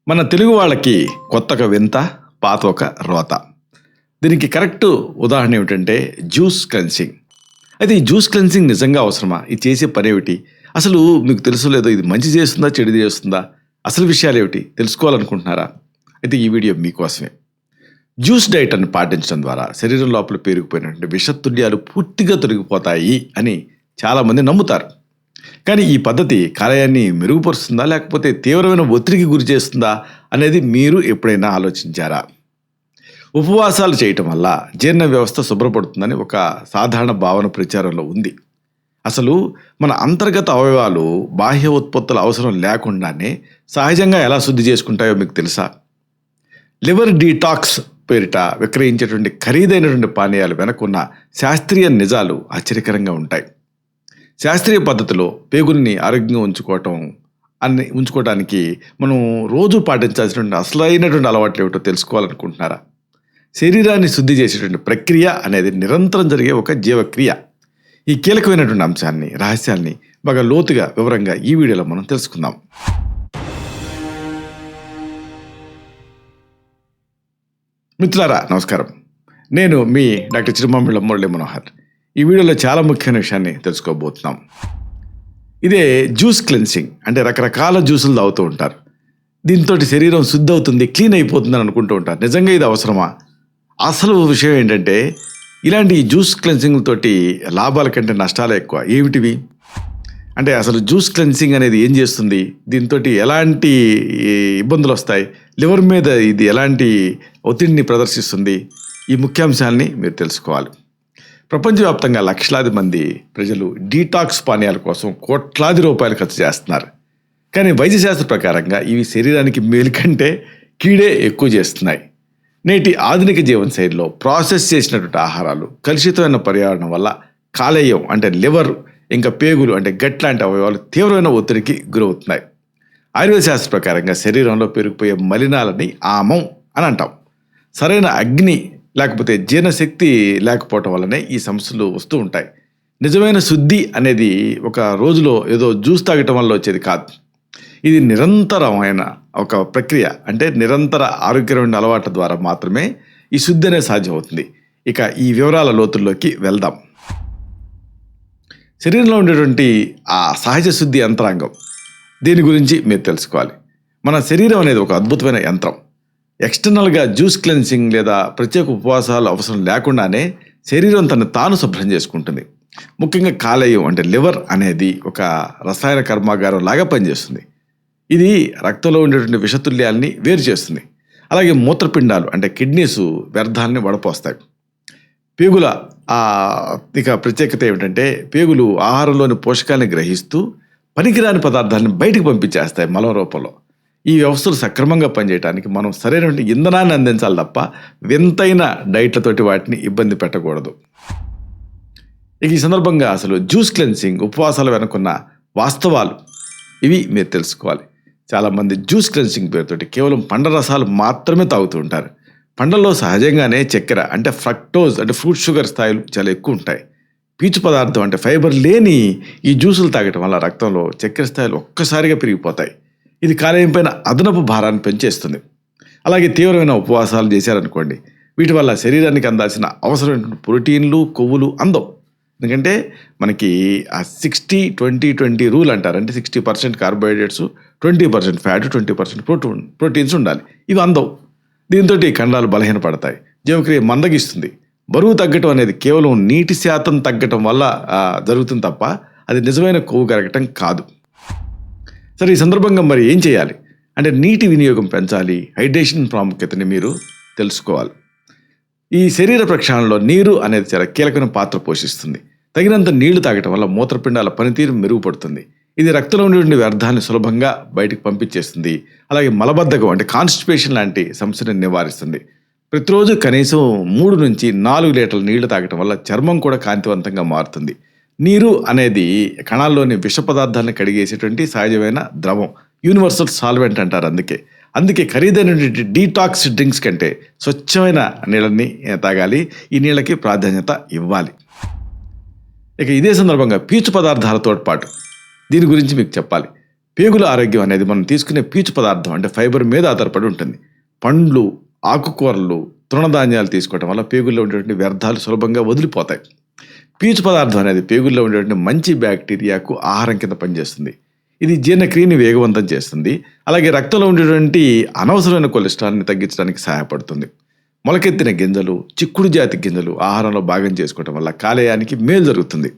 మన తెలుగు వాళ్ళకి కొత్త ఒక వింత, పాత ఒక రోత. దీనికి కరెక్ట్ ఉదాహరణ ఏమిటంటే జ్యూస్ క్లెన్సింగ్. అయితే ఈ జ్యూస్ క్లెన్సింగ్ నిజంగా అవసరమా? ఇది చేసే పని ఏమిటి? అసలు మీకు తెలుసో లేదో ఇది మంచి చేస్తుందా, చెడు చేస్తుందా? అసలు విషయాలు ఏమిటి తెలుసుకోవాలనుకుంటున్నారా? అయితే ఈ వీడియో మీకోసమే. జ్యూస్ డైట్ అని పాటించడం ద్వారా శరీరం లోపల పేరుకుపోయినటువంటి విషతుల్యాలు పూర్తిగా తొలగిపోతాయి అని చాలామంది నమ్ముతారు. కానీ ఈ పద్ధతి కాలేయాన్ని మెరుగుపరుస్తుందా, లేకపోతే తీవ్రమైన ఒత్తిడికి గురి చేస్తుందా అనేది మీరు ఎప్పుడైనా ఆలోచించారా? ఉపవాసాలు చేయటం వల్ల జీర్ణ వ్యవస్థ శుభ్రపడుతుందని ఒక సాధారణ భావన ప్రచారంలో ఉంది. అసలు మన అంతర్గత అవయవాలు బాహ్య ఉత్పత్తుల అవసరం లేకుండానే సహజంగా ఎలా శుద్ధి చేసుకుంటాయో మీకు తెలుసా? లివర్ డీటాక్స్ పేరిట విక్రయించేటువంటి ఖరీదైనటువంటి పానీయాలు వెనకున్న శాస్త్రీయ నిజాలు ఆశ్చర్యకరంగా ఉంటాయి. శాస్త్రీయ పద్ధతిలో పేగుల్ని ఆరోగ్యంగా ఉంచుకోవడానికి మనం రోజు పాటించాల్సినటువంటి అసలైనటువంటి అలవాట్లు ఏమిటో తెలుసుకోవాలనుకుంటున్నారా? శరీరాన్ని శుద్ధి చేసేటువంటి ప్రక్రియ అనేది నిరంతరం జరిగే ఒక జీవక్రియ. ఈ కీలకమైనటువంటి అంశాన్ని, రహస్యాల్ని బాగా లోతుగా వివరంగా ఈ వీడియోలో మనం తెలుసుకుందాం. మిత్రులారా నమస్కారం. నేను మీ డాక్టర్ చిరుమామిళ్ళ మురళీ మనోహర్. ఈ వీడియోలో చాలా ముఖ్యమైన విషయాన్ని తెలుసుకోబోతున్నాం. ఇదే జ్యూస్ క్లెన్సింగ్. అంటే రకరకాల జ్యూసులు తాగుతూ ఉంటారు. దీంతో శరీరం శుద్ధి అవుతుంది, క్లీన్ అయిపోతుందని అనుకుంటూ ఉంటారు. నిజంగా ఇది అవసరమా? అసలు విషయం ఏంటంటే ఇలాంటి జ్యూస్ క్లెన్సింగ్ తోటి లాభాల కంటే నష్టాలే ఎక్కువ. ఏమిటివి అంటే అసలు జ్యూస్ క్లెన్సింగ్ అనేది ఏం చేస్తుంది? దీంతో ఎలాంటి ఇబ్బందులు వస్తాయి? లివర్ మీద ఇది ఎలాంటి ఒత్తిడిని ప్రదర్శిస్తుంది? ఈ ముఖ్యాంశాలని మీరు తెలుసుకోవాలి. ప్రపంచవ్యాప్తంగా లక్షలాది మంది ప్రజలు డీటాక్స్ పానీయాల కోసం కోట్లాది రూపాయలు ఖర్చు చేస్తున్నారు. కానీ వైద్యశాస్త్ర ప్రకారంగా ఇవి శరీరానికి మేలు కంటే కీడే ఎక్కువ చేస్తున్నాయి. నేటి ఆధునిక జీవనశైలిలో ప్రాసెస్ చేసినటువంటి ఆహారాలు, కలుషితమైన పర్యావరణం వల్ల కాలేయం అంటే లివర్, ఇంకా పేగులు అంటే గట్ లాంటి అవయవాలు తీవ్రమైన ఒత్తిడికి గురవుతున్నాయి. ఆయుర్వేద శాస్త్ర ప్రకారంగా శరీరంలో పెరిగిపోయే మలినాలని ఆమం అని అంటాం. సరైన అగ్ని లేకపోతే జీర్ణశక్తి లేకపోవటం వల్లనే ఈ సమస్యలు వస్తూ ఉంటాయి. నిజమైన శుద్ధి అనేది ఒక రోజులో ఏదో జ్యూస్ తాగటం వల్ల వచ్చేది కాదు. ఇది నిరంతరమైన ఒక ప్రక్రియ. అంటే నిరంతర ఆరోగ్యమైన అలవాట్ల ద్వారా మాత్రమే ఈ శుద్ధి అనేది సాధ్యమవుతుంది. ఇక ఈ వివరాల లోతుల్లోకి వెళ్దాం. శరీరంలో ఉండేటువంటి ఆ సహజ శుద్ధి యంత్రాంగం, దీని గురించి మీరు తెలుసుకోవాలి. మన శరీరం అనేది ఒక అద్భుతమైన యంత్రం. ఎక్స్టర్నల్గా జ్యూస్ క్లెన్సింగ్ లేదా ప్రత్యేక ఉపవాసాలు అవసరం లేకుండానే శరీరం తను తాను శుభ్రం చేసుకుంటుంది. ముఖ్యంగా కాలేయం అంటే లివర్ అనేది ఒక రసాయన కర్మాగారం లాగా పనిచేస్తుంది. ఇది రక్తంలో ఉండేటువంటి విషతుల్యాల్ని వేరు చేస్తుంది. అలాగే మూత్రపిండాలు అంటే కిడ్నీస్ వ్యర్థాలని వడపోస్తాయి. పేగుల ఇక ప్రత్యేకత ఏమిటంటే పేగులు ఆహారంలోని పోషకాలను గ్రహిస్తూ పనికిరాని పదార్థాలను బయటకు పంపించేస్తాయి మలం రూపంలో. ఈ వ్యవస్థలు సక్రమంగా పనిచేయడానికి మనం సరైనటువంటి ఇంధనాన్ని అందించాలి తప్ప వింతైన డైట్లతోటి వాటిని ఇబ్బంది పెట్టకూడదు. ఇక ఈ సందర్భంగా అసలు జ్యూస్ క్లెన్సింగ్, ఉపవాసాలు వెనుకున్న వాస్తవాలు ఇవి మీరు తెలుసుకోవాలి. చాలామంది జ్యూస్ క్లెన్సింగ్ పేరుతోటి కేవలం పండ్ల రసాలు మాత్రమే తాగుతూ ఉంటారు. పండ్లలో సహజంగానే చక్కెర అంటే ఫ్రక్టోజ్ అంటే ఫ్రూట్ షుగర్ స్థాయిలు చాలా ఎక్కువ ఉంటాయి. పీచు పదార్థం అంటే ఫైబర్ లేని ఈ జ్యూసులు తాగటం వల్ల రక్తంలో చక్కెర స్థాయిలు ఒక్కసారిగా పెరిగిపోతాయి. ఇది కాలేయం పైన అదనపు భారాన్ని పెంచేస్తుంది. అలాగే తీవ్రమైన ఉపవాసాలు చేశారనుకోండి, వీటి వల్ల శరీరానికి అందాల్సిన అవసరమైన ప్రోటీన్లు, కొవ్వులు అందవు. ఎందుకంటే మనకి ఆ 60-20-20 రూల్ అంటారు. అంటే 60% కార్బోహైడ్రేట్స్, 20% ఫ్యాట్, 20% ప్రోటీన్స్ ఉండాలి. ఇవి అందవు. దీంతో ఖండాలు బలహీనపడతాయి, జీవక్రియ మందగిస్తుంది. బరువు తగ్గటం అనేది కేవలం నీటి శాతం తగ్గటం వల్ల జరుగుతుంది తప్ప అది నిజమైన కొవ్వు కరగటం కాదు. సరే, ఈ సందర్భంగా మరి ఏం చేయాలి అంటే నీటి వినియోగం పెంచాలి. హైడ్రేషన్ ప్రాముఖ్యతని మీరు తెలుసుకోవాలి. ఈ శరీర ప్రక్షాళనలో నీరు అనేది చాలా కీలకమైన పాత్ర పోషిస్తుంది. తగినంత నీళ్లు తాగటం వల్ల మూత్రపిండాల పనితీరు మెరుగుపడుతుంది. ఇది రక్తంలో ఉండే వ్యర్థాన్ని సులభంగా బయటకు పంపించేస్తుంది. అలాగే మలబద్ధకం అంటే కాన్స్టిపేషన్ లాంటి సమస్యను నివారిస్తుంది. ప్రతిరోజు కనీసం 3 నుంచి 4 లీటర్ల నీళ్లు తాగటం వల్ల చర్మం కూడా కాంతివంతంగా మారుతుంది. నీరు అనేది కణాల్లోని విష పదార్థాలను కడిగేసేటువంటి సహజమైన ద్రవం, యూనివర్సల్ సాల్వెంట్ అంటారు. అందుకే ఖరీదైనటువంటి డీటాక్స్ డ్రింక్స్ కంటే స్వచ్ఛమైన నీళ్ళని తాగాలి. ఈ నీళ్ళకి ప్రాధాన్యత ఇవ్వాలి. ఇక ఇదే సందర్భంగా పీచు పదార్థాలతో పాటు దీని గురించి మీకు చెప్పాలి. పేగుల ఆరోగ్యం అనేది మనం తీసుకునే పీచు పదార్థం అంటే ఫైబర్ మీద ఆధారపడి ఉంటుంది. పండ్లు, ఆకుకూరలు, తృణధాన్యాలు తీసుకోవడం వల్ల పేగుల్లో ఉండేటువంటి వ్యర్థాలు సులభంగా వదిలిపోతాయి. పీచు పదార్థం అనేది పేగుల్లో ఉండేటువంటి మంచి బ్యాక్టీరియాకు ఆహారం కింద పనిచేస్తుంది. ఇది జీర్ణక్రియని వేగవంతం చేస్తుంది. అలాగే రక్తంలో ఉండేటువంటి అనవసరమైన కొలెస్ట్రాల్ని తగ్గించడానికి సహాయపడుతుంది. మొలకెత్తిన గింజలు, చిక్కుడు జాతి గింజలు ఆహారంలో భాగం చేసుకోవడం వల్ల కాలేయానికి మేలు జరుగుతుంది.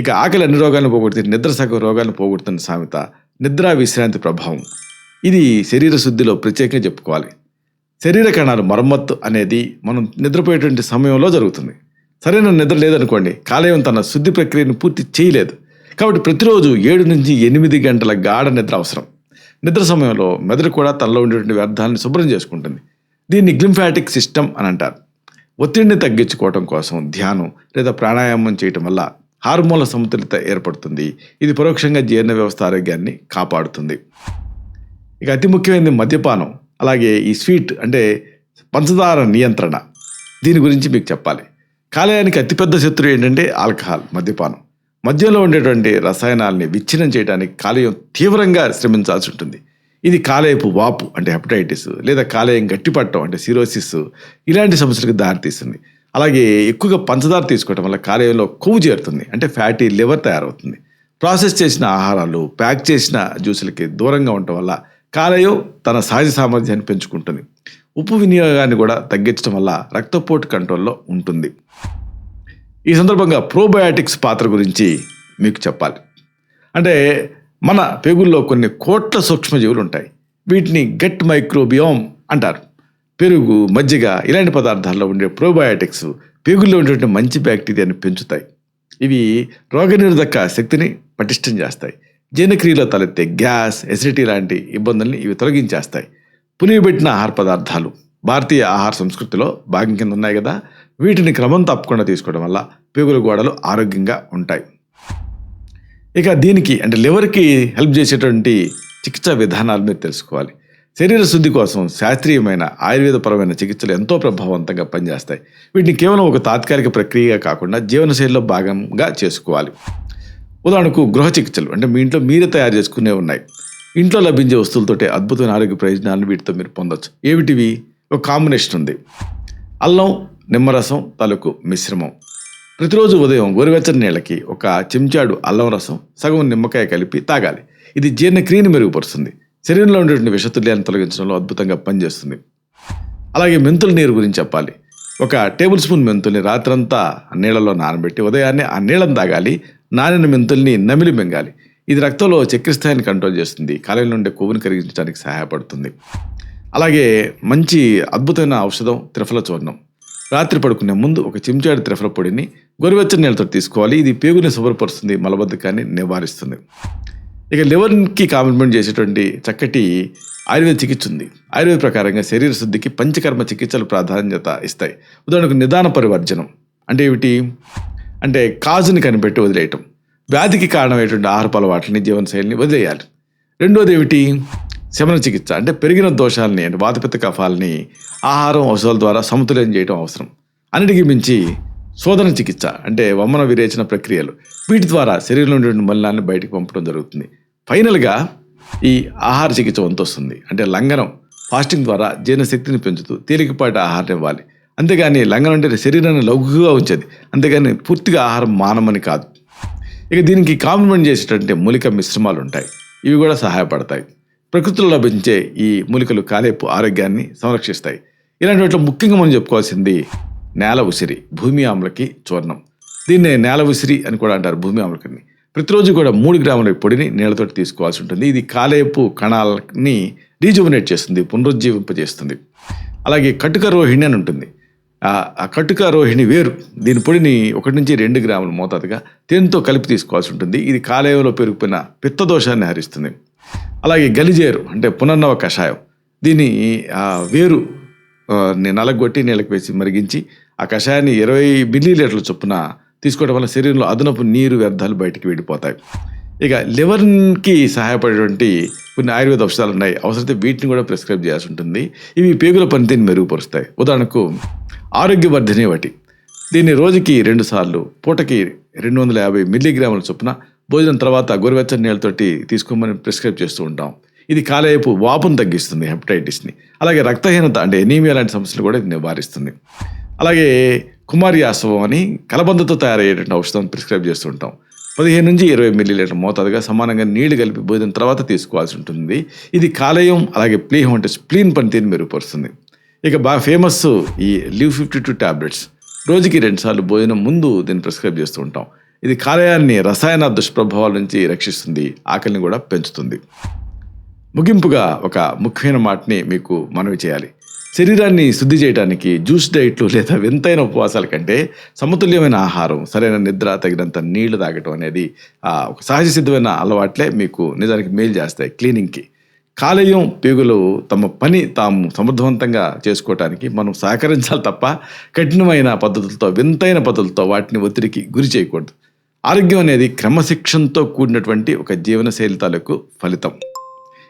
ఇక ఆకలి అన్ని రోగాలను పోగొడుతుంది, నిద్ర సగం రోగాలను పోగొడుతున్న సామెత నిద్రా విశ్రాంతి ప్రభావం. ఇది శరీర శుద్ధిలో ప్రత్యేకంగా చెప్పుకోవాలి. శరీర కణాలు మరమ్మత్తు అనేది మనం నిద్రపోయేటువంటి సమయంలో జరుగుతుంది. సరైన నిద్ర లేదనుకోండి, కాలేయం తన శుద్ధి ప్రక్రియను పూర్తి చేయలేదు. కాబట్టి ప్రతిరోజు 7 నుంచి 8 గంటల గాఢ నిద్ర అవసరం. నిద్ర సమయంలో మెదడు కూడా తనలో ఉండేటువంటి వ్యర్థాలను శుభ్రం చేసుకుంటుంది. దీన్ని గ్లింఫాటిక్ సిస్టమ్ అని అంటారు. ఒత్తిడిని తగ్గించుకోవడం కోసం ధ్యానం లేదా ప్రాణాయామం చేయటం వల్ల హార్మోన్ల సమతుల్యత ఏర్పడుతుంది. ఇది పరోక్షంగా జీర్ణ వ్యవస్థ ఆరోగ్యాన్ని కాపాడుతుంది. ఇక అతి ముఖ్యమైనది మద్యపానం, అలాగే ఈ స్వీట్ అంటే పంచదార నియంత్రణ. దీని గురించి మీకు చెప్పాలి. కాలేయానికి అతిపెద్ద శత్రువు ఏంటంటే ఆల్కహాల్, మద్యపానం. మద్యంలో ఉండేటువంటి రసాయనాల్ని విచ్ఛిన్నం చేయడానికి కాలేయం తీవ్రంగా శ్రమించాల్సి ఉంటుంది. ఇది కాలేయపు వాపు అంటే హెపటైటిస్, లేదా కాలేయం గట్టిపట్టడం అంటే సిరోసిస్, ఇలాంటి సమస్యలకు దారితీస్తుంది. అలాగే ఎక్కువగా పంచదార తీసుకోవడం వల్ల కాలేయంలో కొవ్వు చేరుతుంది అంటే ఫ్యాటీ లివర్ తయారవుతుంది. ప్రాసెస్ చేసిన ఆహారాలు, ప్యాక్ చేసిన జ్యూసులకి దూరంగా ఉండటం వల్ల కాలేయం తన సహజ సామర్థ్యాన్ని పెంచుకుంటుంది. ఉప్పు వినియోగాన్ని కూడా తగ్గించడం వల్ల రక్తపోటు కంట్రోల్లో ఉంటుంది. ఈ సందర్భంగా ప్రోబయాటిక్స్ పాత్ర గురించి మీకు చెప్పాలి. అంటే మన పేగుల్లో కొన్ని కోట్ల సూక్ష్మజీవులు ఉంటాయి. వీటిని గట్ మైక్రోబియోమ్ అంటారు. పెరుగు, మజ్జిగ ఇలాంటి పదార్థాల్లో ఉండే ప్రోబయాటిక్స్ పేగుల్లో ఉండేటువంటి మంచి బ్యాక్టీరియాని పెంచుతాయి. ఇవి రోగనిరోధక శక్తిని పటిష్టం చేస్తాయి. జీర్ణక్రియలో తలెత్తే గ్యాస్, ఎసిడిటీ లాంటి ఇబ్బందుల్ని ఇవి తొలగించేస్తాయి. పులియబెట్టిన ఆహార పదార్థాలు భారతీయ ఆహార సంస్కృతిలో భాగం కింద ఉన్నాయి కదా, వీటిని క్రమం తప్పకుండా తీసుకోవడం వల్ల పేగుల గోడలు ఆరోగ్యంగా ఉంటాయి. ఇక దీనికి అంటే లివర్కి హెల్ప్ చేసేటువంటి చికిత్సా విధానాలు మీరు తెలుసుకోవాలి. శరీర శుద్ధి కోసం శాస్త్రీయమైన ఆయుర్వేదపరమైన చికిత్సలు ఎంతో ప్రభావవంతంగా పనిచేస్తాయి. వీటిని కేవలం ఒక తాత్కాలిక ప్రక్రియగా కాకుండా జీవనశైలిలో భాగంగా చేసుకోవాలి. ఉదాహరణకు గృహ చికిత్సలు అంటే మీ ఇంట్లో మీరే తయారు చేసుకునే ఉన్నాయి. ఇంట్లో లభించే వస్తువులతోటే అద్భుతమైన ఆరోగ్య ప్రయోజనాలను వీటితో మీరు పొందొచ్చు. ఏమిటివి? ఒక కాంబినేషన్ ఉంది. అల్లం, నిమ్మరసం తాలూకు మిశ్రమం. ప్రతిరోజు ఉదయం గోరువెచ్చని నీళ్ళకి ఒక చెంచాడు అల్లం రసం, సగం నిమ్మకాయ కలిపి తాగాలి. ఇది జీర్ణక్రియను మెరుగుపరుస్తుంది. శరీరంలో ఉండేటువంటి విషతుల్యాన్ని తొలగించడంలో అద్భుతంగా పనిచేస్తుంది. అలాగే మెంతుల నీరు గురించి చెప్పాలి. 1 టేబుల్ స్పూన్ మెంతుల్ని రాత్రంతా నీళ్ళలో నానబెట్టి ఉదయాన్నే ఆ నీళ్ళని తాగాలి. నానిన మెంతుల్ని నమిలి మింగాలి. ఇది రక్తంలో చక్కెర స్థాయిని కంట్రోల్ చేస్తుంది. కాలేయంలో ఉండే కొవ్వుని కరిగించడానికి సహాయపడుతుంది. అలాగే మంచి అద్భుతమైన ఔషధం త్రిఫల చూర్ణం. రాత్రి పడుకునే ముందు 1 చెంచాడు త్రిఫల పొడిని గోరువెచ్చని నీళ్ళతో తీసుకోవాలి. ఇది పేగుని శుభ్రపరుస్తుంది, మలబద్ధకాన్ని నివారిస్తుంది. ఇక లివర్కి కాంప్లిమెంట్ చేసేటువంటి చక్కటి ఆయుర్వేద చికిత్స ఉంది. ఆయుర్వేద ప్రకారంగా శరీర శుద్ధికి పంచకర్మ చికిత్సలు ప్రాధాన్యత ఇస్తాయి. ఉదాహరణకు నిదాన పరివర్జనం అంటే ఏమిటి? అంటే కాజుని కనిపెట్టి వదిలేయటం. వ్యాధికి కారణమైనటువంటి ఆహారపు అలవాట్లని, జీవనశైలిని వదిలేయాలి. రెండోది ఏమిటి? శమన చికిత్స అంటే పెరిగిన దోషాలని అంటే వాతపిత్త కఫాలని ఆహారం, ఔషధాల ద్వారా సమతుల్యం చేయడం అవసరం. అన్నిటికీ మించి శోధన చికిత్స అంటే వమన విరేచన ప్రక్రియలు. వీటి ద్వారా శరీరంలో ఉండే మలినాన్ని బయటకు పంపడం జరుగుతుంది. ఫైనల్గా ఈ ఆహార చికిత్స వంతొస్తుంది. అంటే లంఘనం, ఫాస్టింగ్ ద్వారా జీర్ణశక్తిని పెంచుతూ తేలికపాటి ఆహారం ఇవ్వాలి. అంతేగాని లంఘనం అంటే శరీరాన్ని లఘువుగా ఉంచేది, అంతేగాని పూర్తిగా ఆహారం మానమని కాదు. ఇక దీనికి కాంప్లిమెంట్ చేసేటంటే మూలిక మిశ్రమాలు ఉంటాయి. ఇవి కూడా సహాయపడతాయి. ప్రకృతిలో లభించే ఈ మూలికలు కాలేపు ఆరోగ్యాన్ని సంరక్షిస్తాయి. ఇలాంటి వాటిలో ముఖ్యంగా మనం చెప్పుకోవాల్సింది నేల ఉసిరి, భూమి ఆమ్లకి చూర్ణం. దీన్నే నేల ఉసిరి అని కూడా అంటారు, భూమి ఆమ్లకని. ప్రతిరోజు కూడా 3 గ్రాముల పొడిని నీళ్ళతో తీసుకోవాల్సి ఉంటుంది. ఇది కాలేపు కణాలని రీజువనేట్ చేస్తుంది, పునరుజ్జీవింపజేస్తుంది. అలాగే కటుక రోహిణి అని ఉంటుంది. ఆ కటుక రోహిణి వేరు, దీని పొడిని 1 నుంచి 2 గ్రాముల మోతాదుగా తేనెతో కలిపి తీసుకోవాల్సి ఉంటుంది. ఇది కాలేయంలో పెరిగిపోయిన పిత్తదోషాన్ని హరిస్తుంది. అలాగే గలిజేరు అంటే పునర్నవ కషాయం. దీన్ని వేరు నలగొట్టి నీళ్ళకి వేసి మరిగించి ఆ కషాయాన్ని 20 మిల్లీలీటర్ల చొప్పున తీసుకోవడం వల్ల శరీరంలో అదనపు నీరు వ్యర్థాలు బయటికి వెళ్ళిపోతాయి. ఇక లివర్కి సహాయపడేటువంటి కొన్ని ఆయుర్వేద ఔషధాలు ఉన్నాయి. అవసరమైతే వీటిని కూడా ప్రిస్క్రైబ్ చేయాల్సి ఉంటుంది. ఇవి పేగుల పనితీరుని మెరుగుపరుస్తాయి. ఉదాహరణకు ఆరోగ్యవర్ధిని ఒకటి. దీన్ని రోజుకి 2 సార్లు పూటకి 250 మిల్లీగ్రాముల చొప్పున భోజనం తర్వాత గోరువెచ్చని నీళ్ళతోటి తీసుకోమని ప్రిస్క్రైబ్ చేస్తూ ఉంటాం. ఇది కాలేయపు వాపును తగ్గిస్తుంది, హెపటైటిస్ని. అలాగే రక్తహీనత అంటే ఎనీమియా లాంటి సమస్యలు కూడా ఇది నివారిస్తుంది. అలాగే కుమారి ఆసవం అని కలబందతో తయారయ్యేటువంటి ఔషధం ప్రిస్క్రైబ్ చేస్తూ ఉంటాం. 15 నుంచి 20 మిల్లీలీటర్ మోతాదుగా సమానంగా నీళ్లు కలిపి భోజనం తర్వాత తీసుకోవాల్సి ఉంటుంది. ఇది కాలేయం అలాగే ప్లీహం అంటే స్ప్లీన్ పనితీరుని మెరుగుపరుస్తుంది. ఇక బాగా ఫేమస్ ఈ లివ్ 52 టాబ్లెట్స్. రోజుకి 2 సార్లు భోజనం ముందు దీన్ని ప్రిస్క్రైబ్ చేస్తూ ఉంటాం. ఇది కాలేయాన్ని రసాయన దుష్ప్రభావాల నుంచి రక్షిస్తుంది, ఆకలిని కూడా పెంచుతుంది. ముగింపుగా ఒక ముఖ్యమైన మాటని మీకు మనవి చేయాలి. శరీరాన్ని శుద్ధి చేయడానికి జ్యూస్ డైట్లు లేదా వింతైన ఉపవాసాల కంటే సమతుల్యమైన ఆహారం, సరైన నిద్ర, తగినంత నీళ్లు తాగటం అనేది ఒక సహజ సిద్ధమైన అలవాట్లే మీకు నిజానికి మేలు చేస్తాయి క్లీనింగ్కి. కాలేయం, పేగులు తమ పని తాము సమర్థవంతంగా చేసుకోవటానికి మనం సహకరించాలి తప్ప కఠినమైన పద్ధతులతో, వింతైన పద్ధతులతో వాటిని ఒత్తిడికి గురి చేయకూడదు. ఆరోగ్యం అనేది క్రమశిక్షణతో కూడినటువంటి ఒక జీవనశైలి తాలూకు ఫలితం.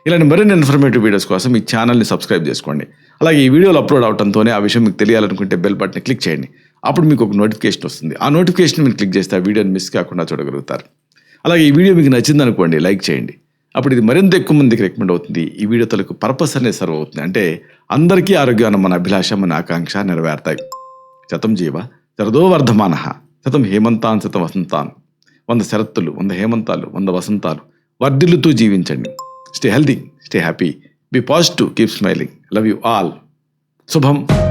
ఇలాంటి మరిన్ని ఇన్ఫర్మేటివ్ వీడియోస్ కోసం ఈ ఛానల్ని సబ్స్క్రైబ్ చేసుకోండి. అలాగే ఈ వీడియోలు అప్లోడ్ అవడంతోనే ఆ విషయం మీకు తెలియాలనుకుంటే బెల్ బటన్ క్లిక్ చేయండి. అప్పుడు మీకు ఒక నోటిఫికేషన్ వస్తుంది. ఆ నోటిఫికేషన్ మీరు క్లిక్ చేస్తే ఆ వీడియోని మిస్ కాకుండా చూడగలుగుతారు. అలాగే ఈ వీడియో మీకు నచ్చిందనుకోండి, లైక్ చేయండి. అప్పుడు ఇది మరింత ఎక్కువ మందికి రికమెండ్ అవుతుంది. ఈ వీడియో తలకు పర్పస్ అనేది సర్వ్ అవుతుంది. అంటే అందరికీ ఆరోగ్యం మన అభిలాష, మన ఆకాంక్ష నెరవేరుతాయి. శతం జీవ శరదో వర్ధమానః, శతం హేమంతాన్ శతం వసంతాన్. 100 శరత్తులు, 100 హేమంతాలు, 100 వసంతాలు వర్ధిల్లుతూ జీవించండి. Stay healthy, stay happy, be positive, keep smiling. Love you all. Subham.